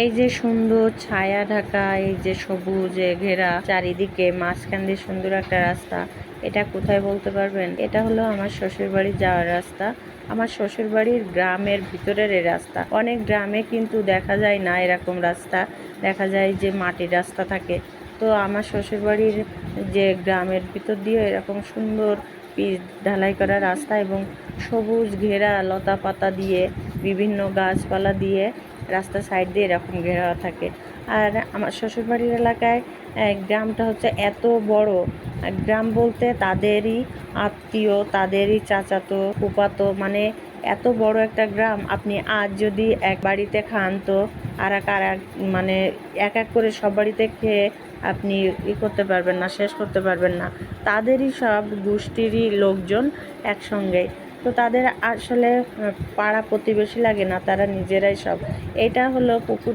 এই যে সুন্দর ছায়া ঢাকা, এই যে সবুজে ঘেরা চারিদিকে, মাঝখান দিয়ে সুন্দর একটা রাস্তা। এটা কোথায় বলতে পারবেন? এটা হলো আমার শ্বশুর বাড়ি যাওয়ার রাস্তা। আমার শ্বশুর বাড়ির গ্রামের ভিতরের এই রাস্তা। অনেক গ্রামে কিন্তু দেখা যায় না এরকম রাস্তা, দেখা যায় যে মাটির রাস্তা থাকে। তো আমার শ্বশুর বাড়ির যে গ্রামের ভিতর দিয়ে এরকম সুন্দর পিচ ঢালাই করা রাস্তা এবং সবুজ ঘেরা লতা পাতা দিয়ে, বিভিন্ন গাছপালা দিয়ে রাস্তার সাইড দিয়ে এরকম ঘেরা থাকে। আর আমার শ্বশুরবাড়ির এলাকায় গ্রামটা হচ্ছে এত বড়, গ্রাম বলতে তাদেরই আত্মীয়, তাদেরই চাচাতো ফুফাতো, মানে এত বড় একটা গ্রাম। আপনি আজ যদি এক বাড়িতে খান তো আর এক মানে এক এক করে সব বাড়িতে খেয়ে আপনি করতে পারবেন না, শেষ করতে পারবেন না। তাদেরই সব গোষ্ঠীরই লোকজন একসঙ্গে। তো তাদের আসলে পাড়া প্রতিবেশী লাগে না, তারা নিজেরাই সব। এটা হলো পুকুর।